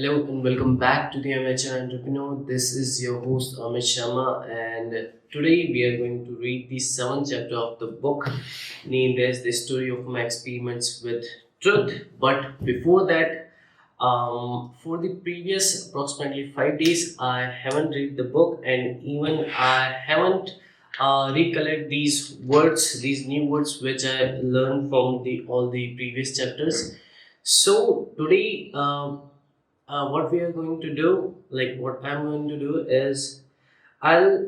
Hello and welcome back to the Amateur Entrepreneur. This is your host Amit Sharma, and today we are going to read the seventh chapter of the book named as The Story of My Experiments with Truth. But before that, for the previous approximately 5 days, I haven't read the book, and even I haven't recollect these words, these new words which I learned from the all the previous chapters. So today. What we are going to do, like what I'm going to do is I'll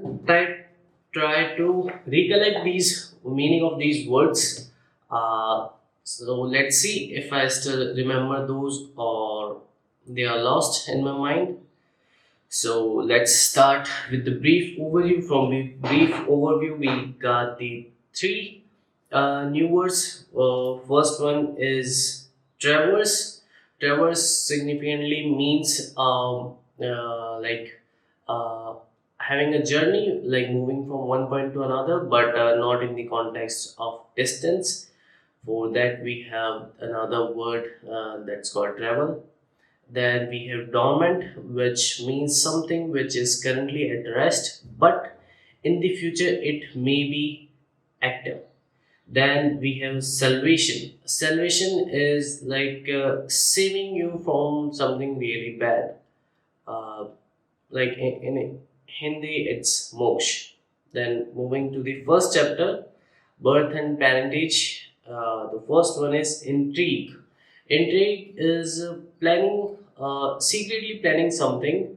try to recollect these meaning of these words. So let's see if I still remember those or they are lost in my mind. So let's start with the brief overview. From the brief overview, we got the three new words. First one is traverse. Traverse significantly means like uh, having a journey, like moving from one point to another, but not in the context of distance. For that, we have another word that's called travel. Then we have dormant, which means something which is currently at rest, but in the future it may be active. Then we have salvation. Salvation is like saving you from something really bad. Uh, like in Hindi, it's moksha. Then moving to the first chapter, birth and parentage. The first one is intrigue. Intrigue is secretly planning something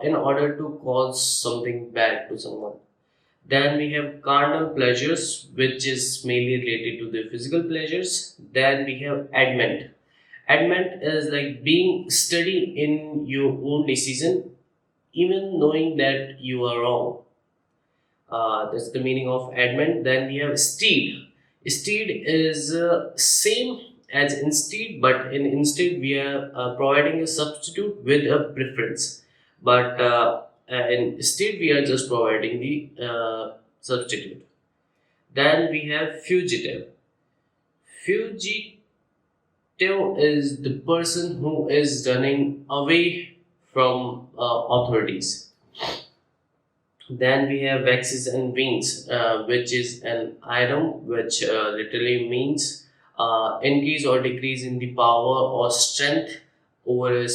in order to cause something bad to someone. Then we have carnal pleasures, which is mainly related to the physical pleasures. Then we have adment. Adment is like being steady in your own decision, even knowing that you are wrong. That's the meaning of admin. Then we have steed. Steed is same as instead, but in instead we are providing a substitute with a preference. But in stead we are just providing the substitute. Then we have fugitive. Fugitive is the person who is running away from authorities. Then we have waxes and veins, which is an item which literally means increase or decrease in the power or strength over a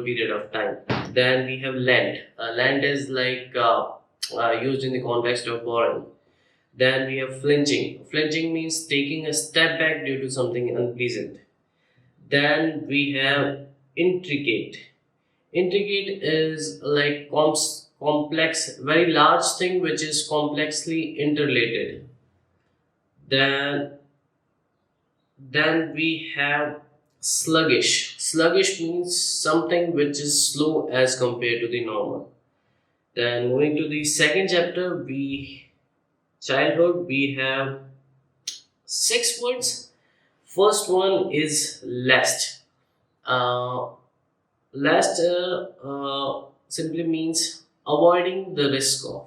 period of time. Then we have lent. Lent is like used in the context of borrowing. Then we have flinching. Flinching means taking a step back due to something unpleasant. Then we have intricate. Intricate is like complex, very large thing which is complexly interrelated. Then we have sluggish. Sluggish means something which is slow as compared to the normal. Then moving to the second chapter, we have six words. First one is lest. Uh, Last simply means avoiding the risk of.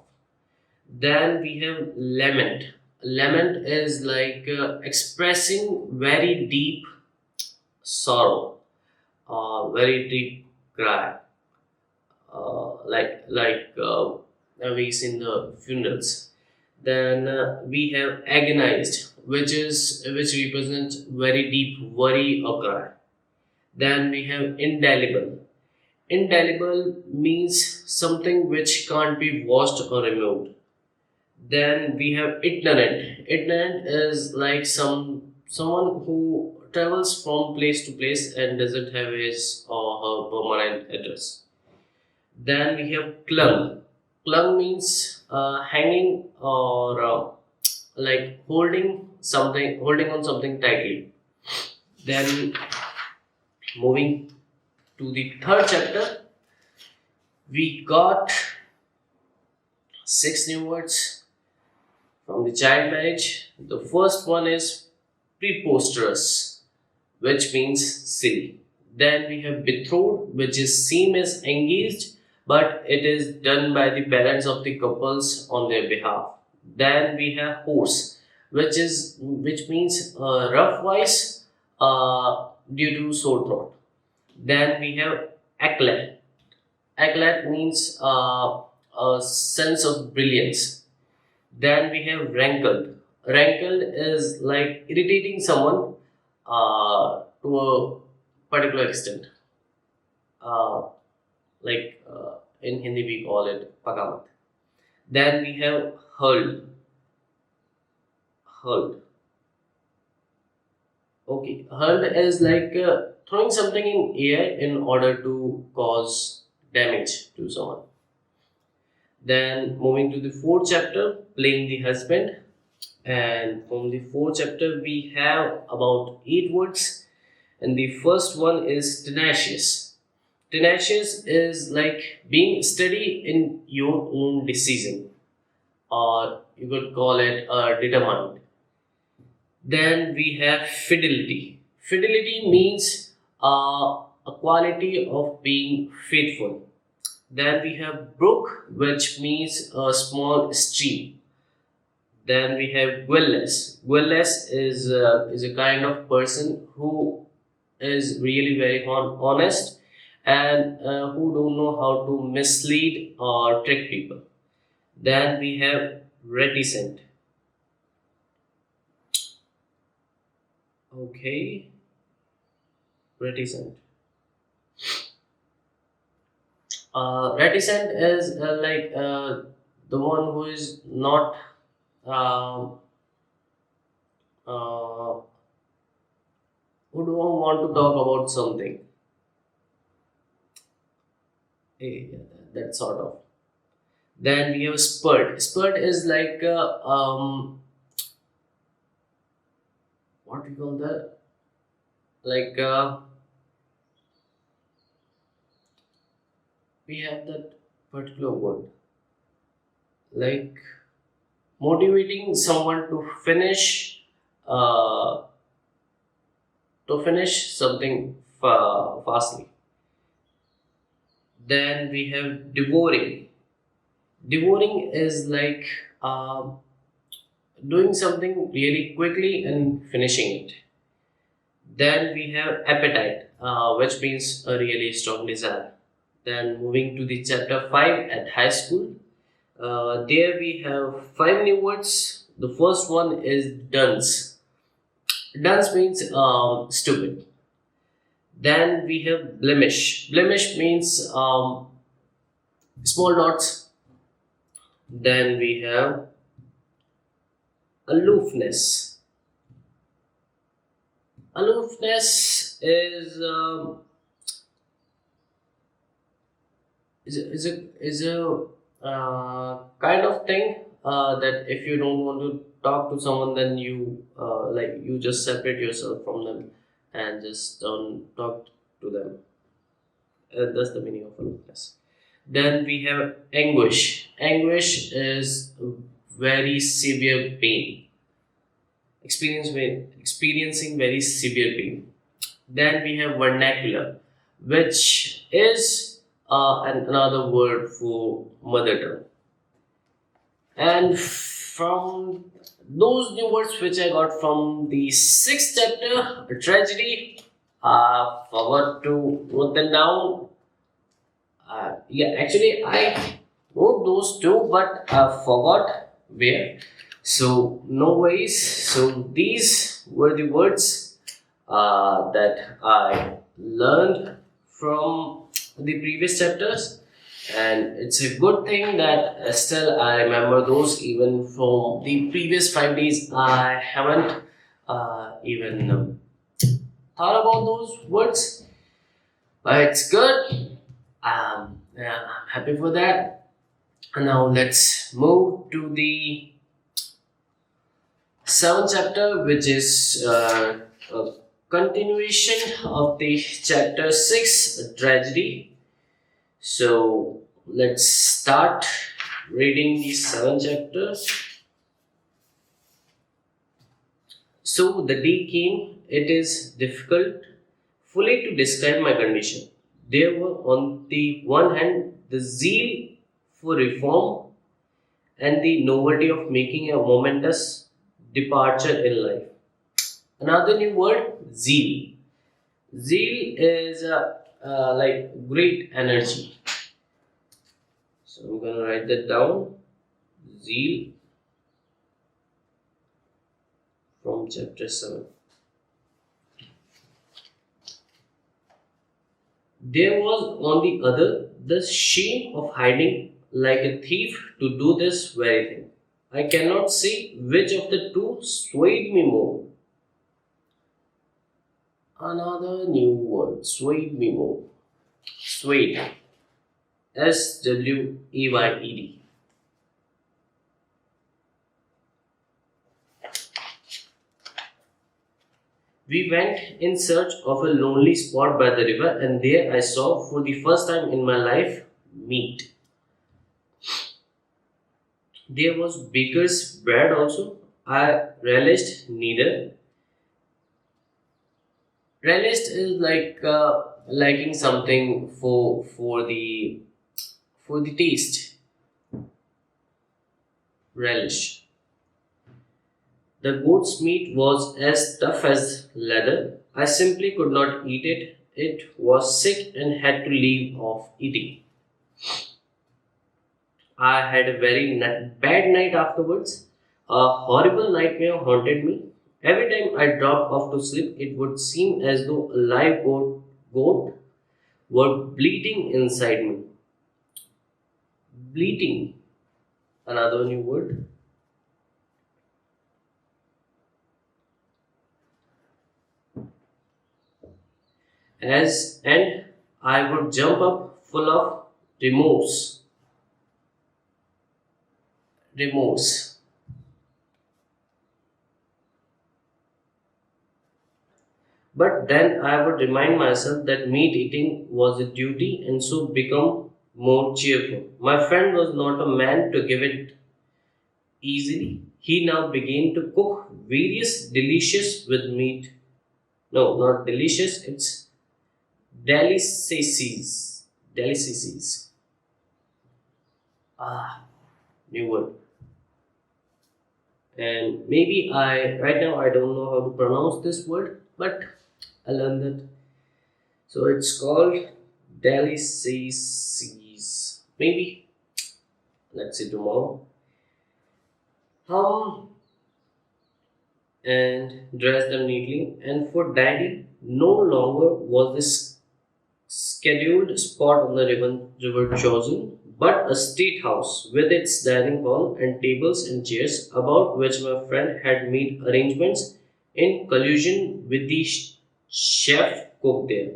Then we have lament. Lament is like expressing very deep sorrow, very deep cry, we see in the funerals. Then we have agonized, which represents very deep worry or cry. Then we have indelible. Indelible means something which can't be washed or removed. Then we have ignorant. Ignorant is like someone who travels from place to place and doesn't have his or her permanent address. Then we have clung. Clung means hanging or like holding on something tightly. Then moving to the third chapter, we got six new words from the child marriage. The first one is preposterous, which means silly. Then we have betrothed, which is seen as engaged, but it is done by the parents of the couples on their behalf. Then we have horse, which means rough voice due to sore throat. Then we have Eclat. Eclat means a sense of brilliance. Then we have rankled. Rankled is like irritating someone to a particular extent. Uh, in Hindi we call it pagamat. Then we have hurled. Hurled. Okay, hurled is like throwing something in air in order to cause damage to someone. Then moving to the fourth chapter, playing the husband. And from the fourth chapter, we have about 8 words. And the first one is tenacious. Tenacious is like being steady in your own decision, or you could call it determined. Then we have fidelity. Fidelity means a quality of being faithful. Then we have brook, which means a small stream. Then we have guileless. Guileless is a kind of person who is really very honest and who don't know how to mislead or trick people. Then we have reticent. Okay, reticent. Reticent is the one who is not um uh, who don't want to talk about something. Yeah, that sort of. Then we have spurt. Spurt is like what we call that? Like we have that particular word, like motivating someone uh, to finish something fastly. Then we have devouring. Devouring is like doing something really quickly and finishing it. Then we have appetite, which means a really strong desire. Then moving to the chapter 5 at high school, there we have 5 new words. The first one is dunce. Dunce means stupid. Then we have blemish. Blemish means small dots. Then we have aloofness. Aloofness is a kind of thing that if you don't want to talk to someone, then you just separate yourself from them and just don't talk to them. That's the meaning of aloofness. Then we have anguish. Anguish is very severe pain, experiencing very severe pain. Then we have vernacular, which is another word for mother tongue. And from those new words which I got from the sixth chapter, tragedy, forgot to wrote them down. Yeah, actually, I wrote those two, but I forgot where. So, no worries. So, these were the words that I learned from the previous chapters, and it's a good thing that still I remember those even from the previous 5 days. I haven't even thought about those words, but it's good. Yeah, I'm happy for that. And now let's move to the seventh chapter, which is a continuation of the chapter 6, tragedy. So let's start reading the seventh chapter. So the day came, it is difficult fully to describe my condition. There were, on the one hand, the zeal for reform and the novelty of making a momentous departure in life. Another new word, zeal. Zeal is like great energy. So I'm gonna write that down. Zeal from chapter 7. There was on the other the shame of hiding like a thief to do this very thing. I cannot say which of the two swayed me more. Another new word, swayed me more. Swayed. SWAYED. We went in search of a lonely spot by the river, and there I saw for the first time in my life meat. There was baker's bread also. I relished neither. Relished is like liking something for the taste. Relish. The goat's meat was as tough as leather. I simply could not eat it. It was sick and had to leave off eating. I had a very bad night afterwards. A horrible nightmare haunted me. Every time I dropped off to sleep, it would seem as though a live goat were bleating inside me. Bleating, another new word. As and I would jump up full of remorse. Remorse. But then I would remind myself that meat eating was a duty and so become more cheerful. My friend was not a man to give it easily. He now began to cook various delicious with meat. No, not delicious, it's delicacies. Delicacies. Ah, new word. And maybe I, right now, I don't know how to pronounce this word, but I learned that. So it's called delicacies. Maybe, let's see tomorrow. Um, and dress them neatly. And for Daddy, no longer was this scheduled spot on the river chosen, but a state house with its dining hall and tables and chairs, about which my friend had made arrangements in collusion with the chef cook there.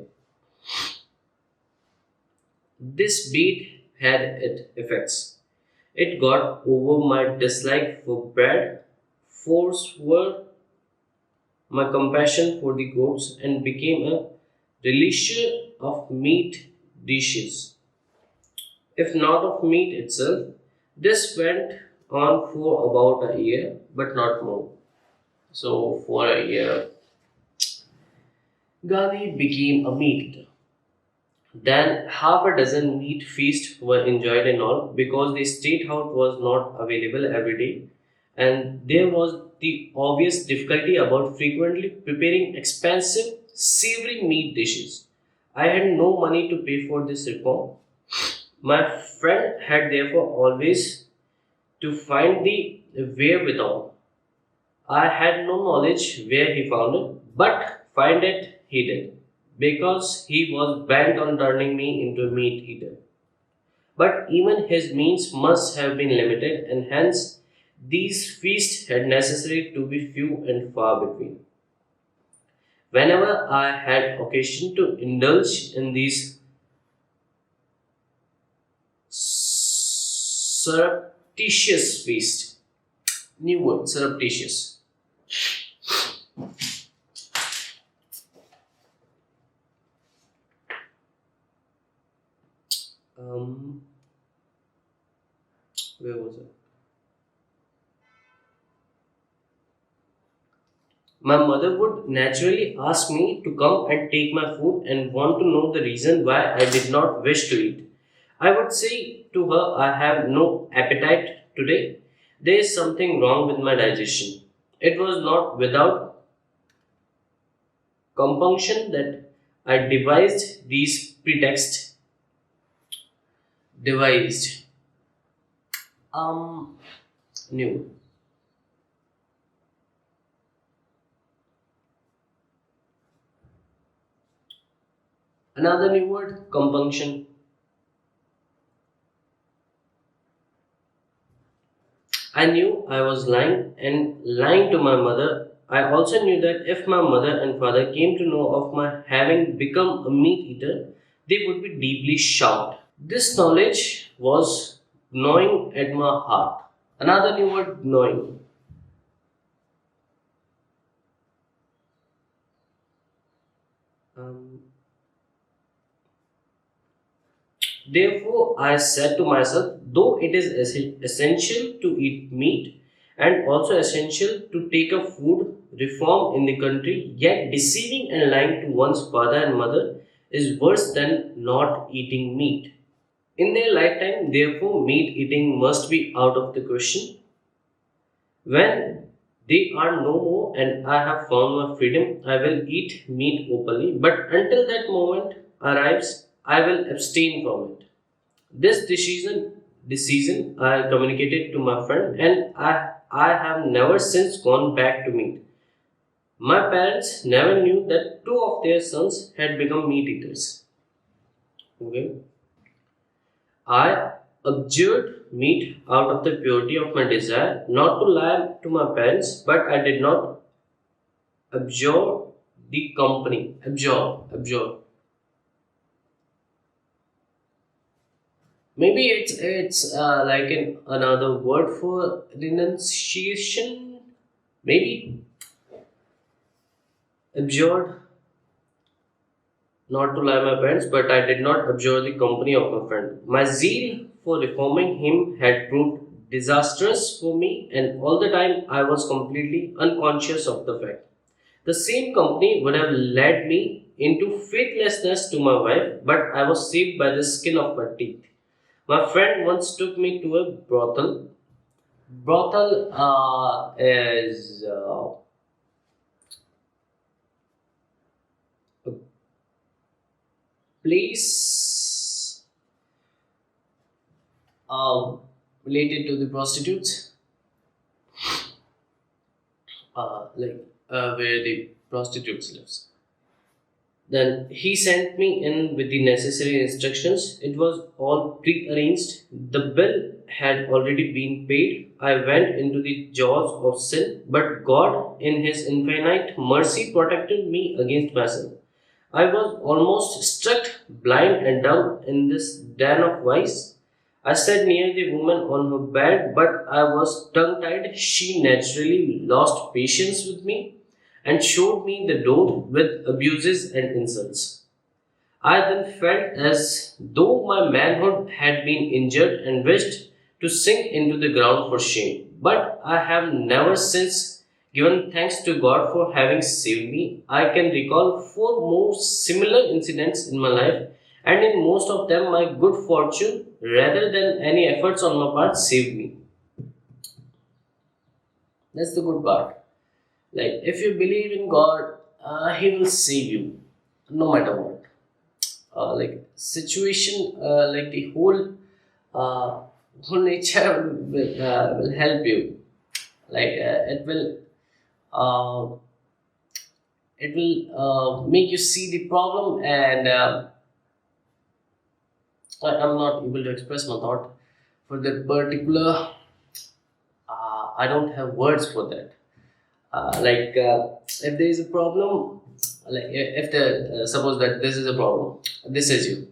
This beat had its effects. It got over my dislike for bread, forswore my compassion for the goats, and became a relisher of meat dishes, if not of meat itself. This went on for about a year, but not more. So, for a year, Gandhi became a meat eater. Then, half a dozen meat feasts were enjoyed and all because the state house was not available every day, and there was the obvious difficulty about frequently preparing expensive, savory meat dishes. I had no money to pay for this reform. My friend had therefore always to find the wherewithal. I had no knowledge where he found it, but find it he did, because he was bent on turning me into a meat eater. But even his means must have been limited, and hence these feasts had necessary to be few and far between. Whenever I had occasion to indulge in these surreptitious feasts, new word, surreptitious. Um, where was it? My mother would naturally ask me to come and take my food and want to know the reason why I did not wish to eat. I would say to her, I have no appetite today. There is something wrong with my digestion. It was not without compunction that I devised um new another new word, compunction. I knew I was lying and lying to my mother. I also knew that if my mother and father came to know of my having become a meat eater, they would be deeply shocked. This knowledge was gnawing at my heart. Another new word, gnawing. Um, Therefore, I said to myself, though it is essential to eat meat and also essential to take a food reform in the country, yet deceiving and lying to one's father and mother is worse than not eating meat. In their lifetime, therefore, meat eating must be out of the question. When they are no more and I have found my freedom, I will eat meat openly, but until that moment arrives, I will abstain from it. This decision I communicated to my friend, and I have never since gone back to meat. My parents never knew that two of their sons had become meat eaters. Okay. I abjured meat out of the purity of my desire, not to lie to my parents, but I did not abjure the company. Abjure. Maybe it's like another word for renunciation. Maybe abjured, not to lie my parents, but I did not abjure the company of my friend. My zeal for reforming him had proved disastrous for me, and all the time I was completely unconscious of the fact. The same company would have led me into faithlessness to my wife, but I was saved by the skin of my teeth. My friend once took me to a brothel. Brothel is a place uh, related to the prostitutes, like where the prostitutes lives. Then he sent me in with the necessary instructions. It was all pre-arranged. The bill had already been paid. I went into the jaws of sin, but God, in His infinite mercy, protected me against myself. I was almost struck blind and dumb in this den of vice. I sat near the woman on her bed, but I was tongue tied. She naturally lost patience with me and showed me the door with abuses and insults. I then felt as though my manhood had been injured and wished to sink into the ground for shame. But I have never since given thanks to God for having saved me. I can recall four more similar incidents in my life, and in most of them, my good fortune, rather than any efforts on my part, saved me. That's the good part. Like, if you believe in God, He will save you no matter what. Like situation, like the uh, whole nature will help you. Like uh, it will make you see the problem, and I'm not able to express my thought for that particular. I don't have words for that. If there is a problem, like if the suppose that this is a problem, this is you,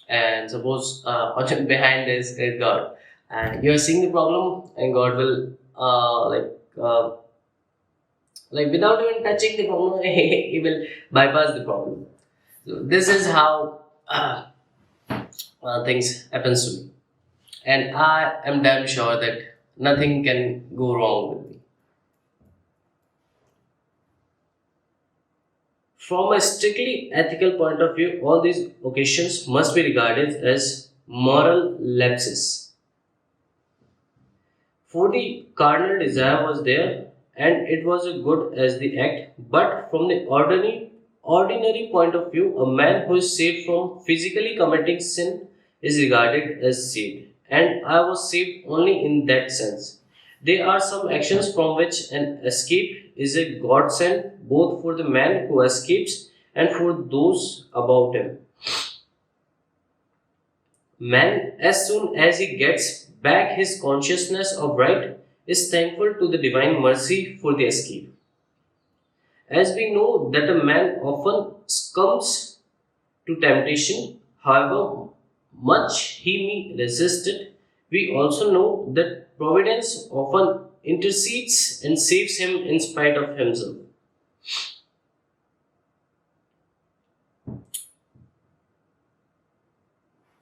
and suppose behind this is God, and you are seeing the problem, and God will like without even touching the problem, He will bypass the problem. So this is how things happens to me, and I am damn sure that nothing can go wrong with me. From a strictly ethical point of view, all these occasions must be regarded as moral lapses. For the carnal desire was there, and it was as good as the act, but from the ordinary ordinary point of view, a man who is saved from physically committing sin is regarded as saved. And I was saved only in that sense. There are some actions from which an escape is a godsend both for the man who escapes and for those about him. Man, as soon as he gets back his consciousness of right, is thankful to the divine mercy for the escape. As we know that a man often succumbs to temptation, however much he may resist it, we also know that providence often intercedes and saves him in spite of himself.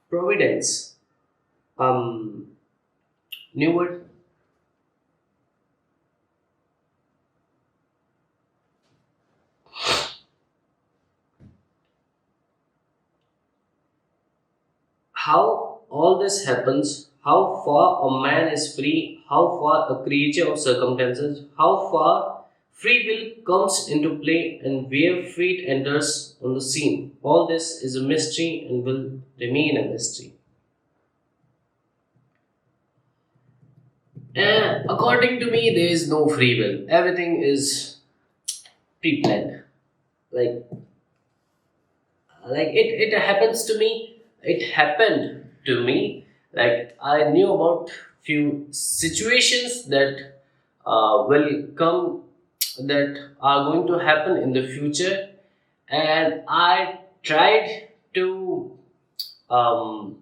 Providence. New word. How all this happens, how far a man is free, how far a creature of circumstances, how far free will comes into play, and where fate enters on the scene. All this is a mystery and will remain a mystery. According to me, there is no free will. Everything is pre-planned. Like it happens to me. It happened to me. Like I knew about few situations that will come, that are going to happen in the future, and I tried to um,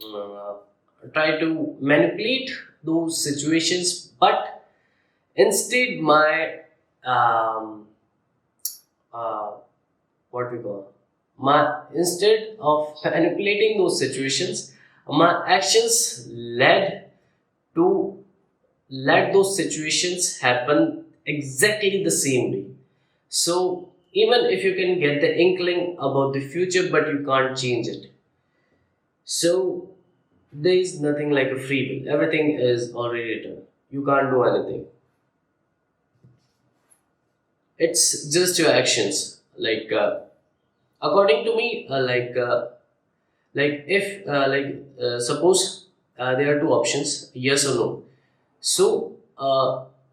uh, manipulate those situations, but instead my um, uh, what we call my instead of manipulating those situations, my actions to let those situations happen exactly the same way. So even if you can get the inkling about the future, but you can't change it. So there is nothing like a free will. Everything is already written. You can't do anything. It's just your actions. According to me, if suppose there are two options, yes or no. So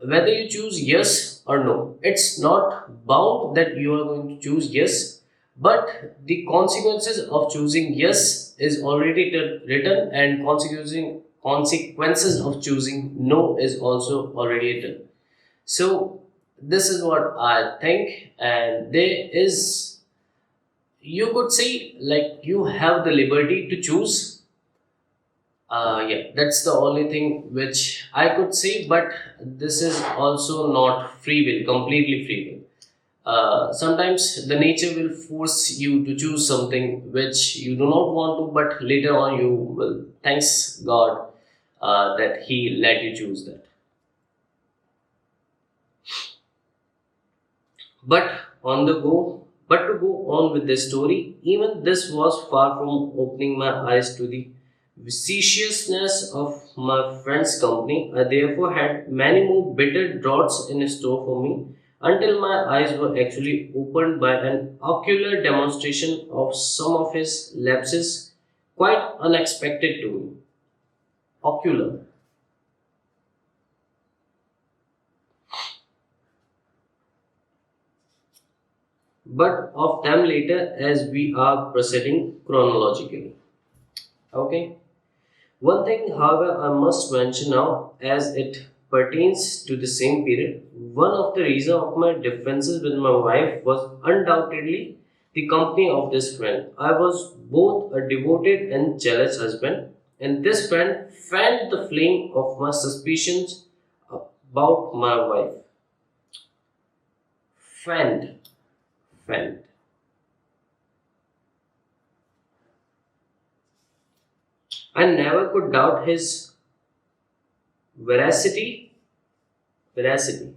whether you choose yes or no, it's not bound that you are going to choose yes, but the consequences of choosing yes is already written, and consequences of choosing no is also already written. So this is what I think, and there is, you could say, like, you have the liberty to choose. Yeah, that's the only thing which I could say, but this is also not free will, completely free will. Sometimes the nature will force you to choose something which you do not want to, but later on you will thanks God that he let you choose that. But on the go, but to go on with the story, even this was far from opening my eyes to the viciousness of my friend's company. I therefore had many more bitter draughts in store for me until my eyes were actually opened by an ocular demonstration of some of his lapses, quite unexpected to me. Ocular. But of them later as we are proceeding chronologically. Okay. One thing, however, I must mention now, as it pertains to the same period, one of the reasons of my differences with my wife was undoubtedly the company of this friend. I was both a devoted and jealous husband, and this friend fanned the flame of my suspicions about my wife. Fanned, fanned. I never could doubt his veracity, veracity.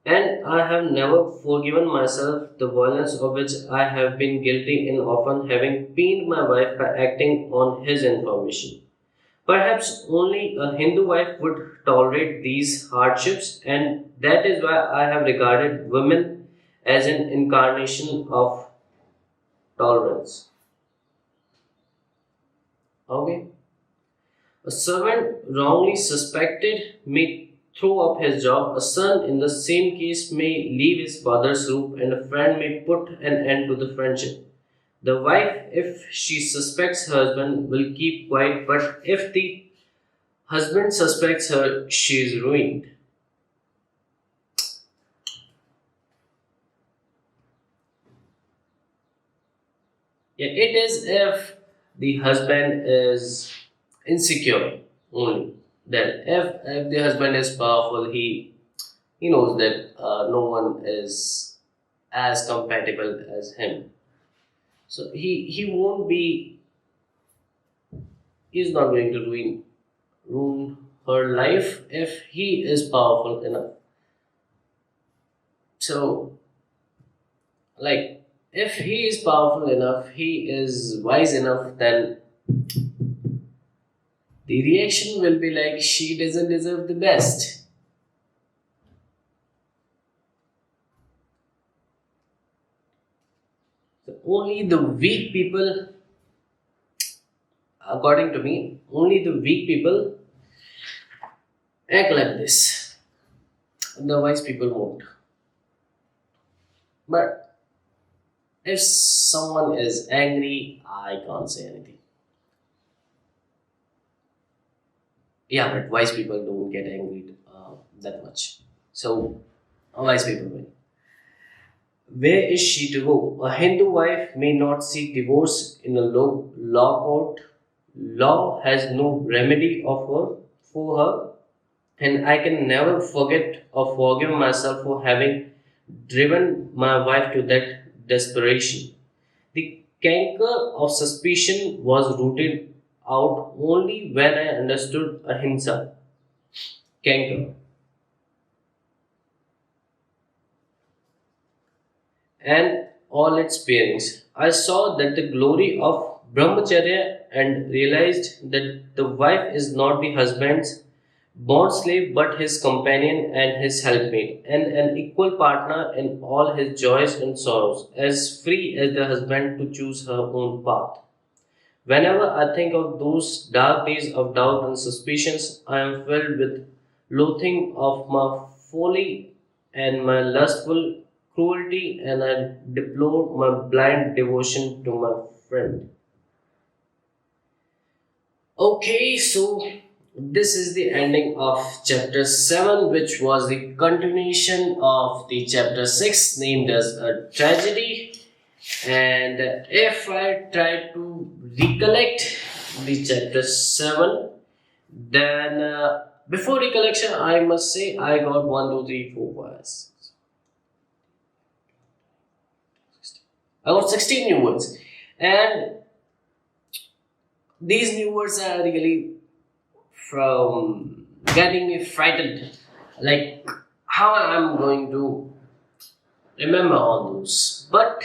And I have never forgiven myself the violence of which I have been guilty in often having pained my wife by acting on his information. Perhaps only a Hindu wife would tolerate these hardships, and that is why I have regarded women as an incarnation of tolerance. Okay? A servant wrongly suspected may throw up his job, a son in the same case may leave his father's roof, and a friend may put an end to the friendship. The wife, if she suspects her husband, will keep quiet, but if the husband suspects her, she is ruined. Yeah, it is if the husband is insecure only. Then, if the husband is powerful, he knows that no one is as compatible as him. So he won't be. He's not going to ruin her life if he is powerful enough. So, like, if he is powerful enough, he is wise enough, then the reaction will be like she doesn't deserve the best. So only the weak people, according to me, only the weak people act like this. The wise people won't. But if someone is angry, I can't say anything. Yeah, but wise people don't get angry that much. So, wise people win. Where is she to go? A Hindu wife may not seek divorce in a law court. Law has no remedy of her for her, and I can never forget or forgive myself for having driven my wife to that desperation. The canker of suspicion was rooted out only when I understood ahimsa. Canker. And all its bearings. I saw that the glory of brahmacharya and realized that the wife is not the husband's bond slave but his companion and his helpmate, and an equal partner in all his joys and sorrows, as free as the husband to choose her own path. Whenever I think of those dark days of doubt and suspicions, I am filled with loathing of my folly and my lustful cruelty, and I deplore my blind devotion to my friend. Okay, so this is the ending of chapter 7, which was the continuation of the chapter 6, named as a tragedy. And if I try to recollect the chapter 7, then before recollection, I must say I got 1, 2, 3, 4, 5, 6. I got 16 new words. And these new words are really from getting me frightened. Like how I'm going to remember all those. But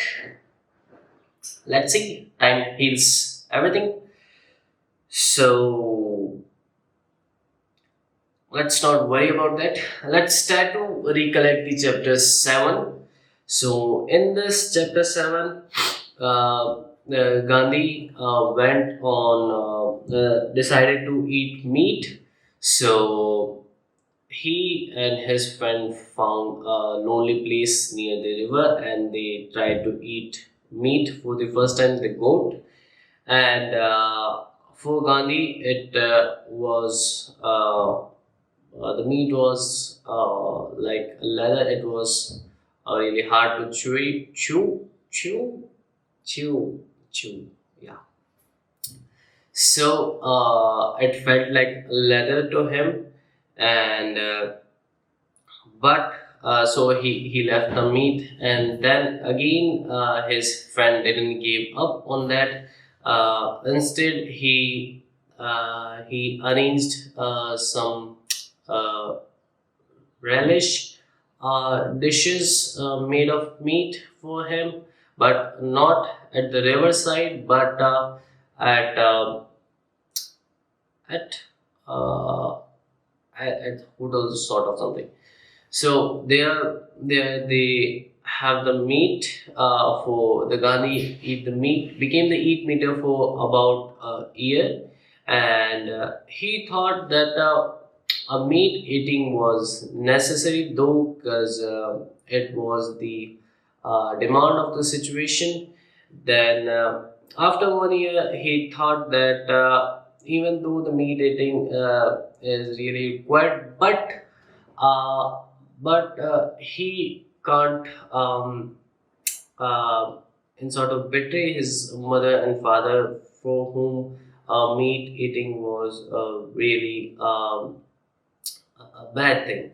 let's see, time heals everything. So let's not worry about that. Let's try to recollect the chapter 7. So in this chapter 7, Gandhi went on, decided to eat meat. So he and his friend found a lonely place near the river, and they tried to eat meat for the first time, the goat. And for Gandhi, it was the meat was like leather. It was really hard to chew. Yeah. So it felt like leather to him, and but so he left the meat, and then again his friend didn't give up on that. Instead, he arranged some uh, relish dishes made of meat for him, but not at the riverside, but at at uh, at hotels sort of something. So they have the meat for the Gandhi eat the meat became the eat meter for about a year, and he thought that a meat eating was necessary, though, because it was the demand of the situation. Then after 1 year, he thought that even though the meat eating is really required, uh, but he can't uh, in sort of betray his mother and father, for whom meat eating was really a bad thing.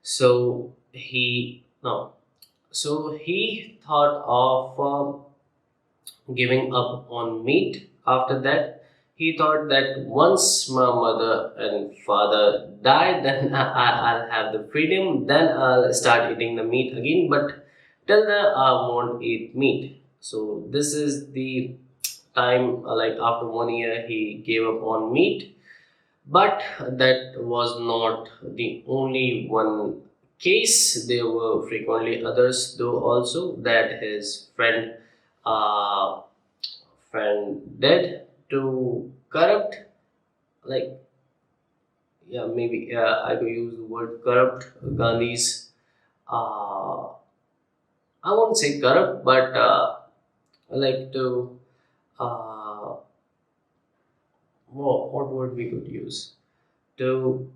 So he no, so he thought of giving up on meat. After that, he thought that once my mother and father die, then I'll have the freedom. Then I'll start eating the meat again. But till then, I won't eat meat. So this is the time. Like after 1 year, he gave up on meat. But that was not the only one case. There were frequently others, though, also that his uh, friend did to corrupt, like, yeah, maybe I could use the word corrupt Gandhi's. Uh, I won't say corrupt, but like to what word we could use to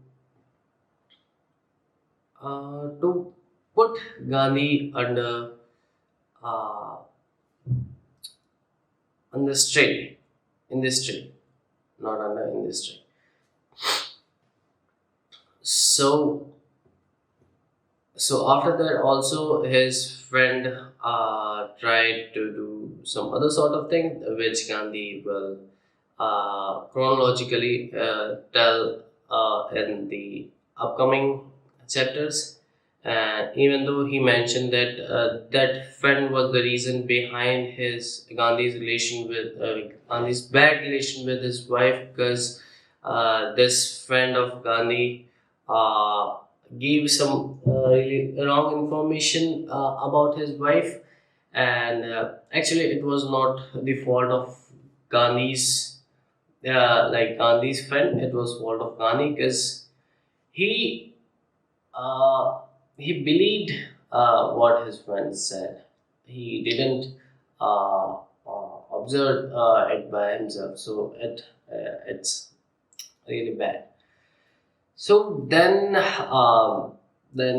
to put Gandhi uh, under strain in this strain, not under in this strain. So after that, also his friend tried to do some other sort of thing, which Gandhi will chronologically tell in the upcoming chapters. Even though he mentioned that that friend was the reason behind his Gandhi's relation with Gandhi's bad relation with his wife, because this friend of Gandhi uh, gave some really wrong information about his wife, and actually it was not the fault of Gandhi's like Gandhi's friend. It was fault of Gandhi, because he uh, he believed what his friend said. He didn't observe it by himself. So it's really bad. So then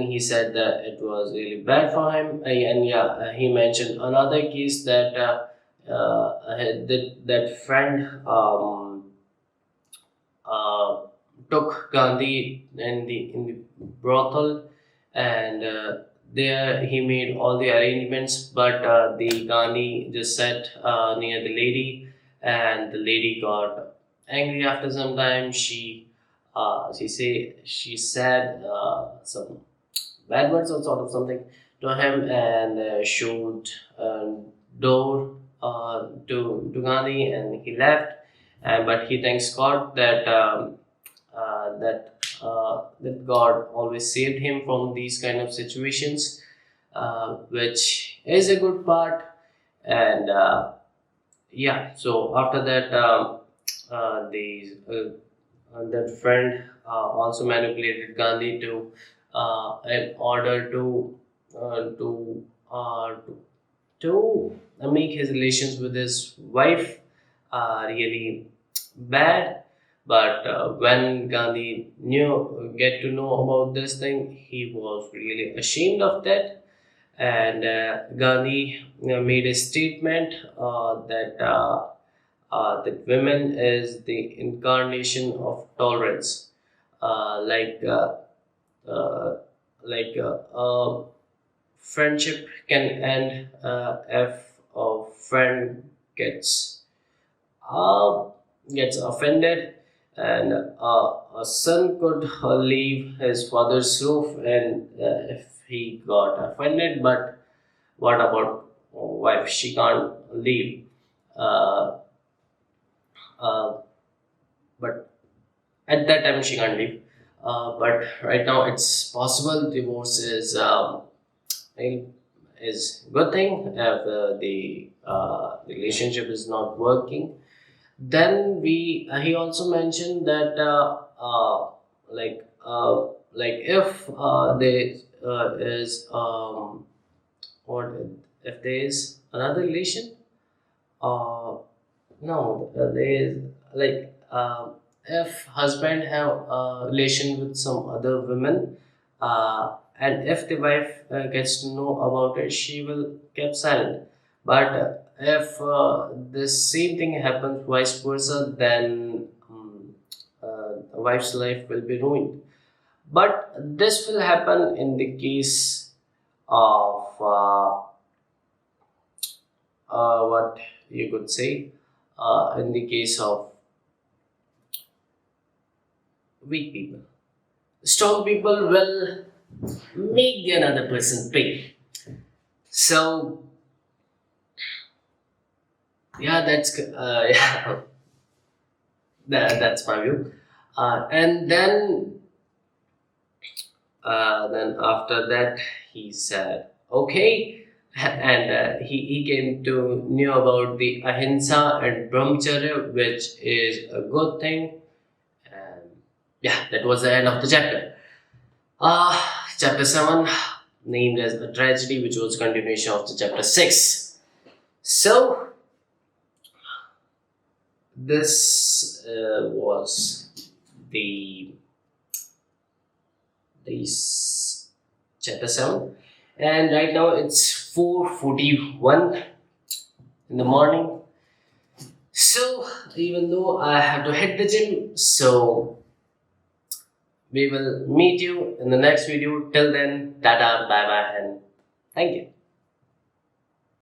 he said that it was really bad for him, and yeah, he mentioned another case that that friend uh, took Gandhi in the brothel, and there he made all the arrangements. But the Gandhi just sat near the lady, and the lady got angry after some time. She said some bad words or sort of something to him, and showed door to Gandhi, and he left. And but he thanks God that that God always saved him from these kind of situations, which is a good part. And yeah, so after that, that friend also manipulated Gandhi to in order to make his relations with his wife really bad. But when Gandhi get to know about this thing, he was really ashamed of that. And Gandhi made a statement that women is the incarnation of tolerance. Uh, like uh, uh, friendship can end if a friend uh, gets offended, and a son could leave his father's roof, and if he got offended. But what about wife? She can't leave. Uh, uh, but At that time she can't leave, but right now it's possible. Divorce is good thing if the relationship is not working. Then we he also mentioned that like if there is what if there is another relation, uh no, there is like if husband have a relation with some other women, and if the wife gets to know about it, she will keep silent. But if the same thing happens vice versa, then the wife's life will be ruined. But this will happen in the case of what you could say, in the case of weak people. Strong people will make the another person pay. So yeah, that's yeah, that's my view. And then after that he said okay, and he came to knew about the ahimsa and brahmacharya, which is a good thing. And yeah, that was the end of the chapter. Chapter 7, named as a tragedy, which was continuation of the chapter 6. So this was the this chapter 7, and right now it's 4:41 in the morning. So even though I have to hit the gym, so we will meet you in the next video. Till then, tata, bye bye, and thank you.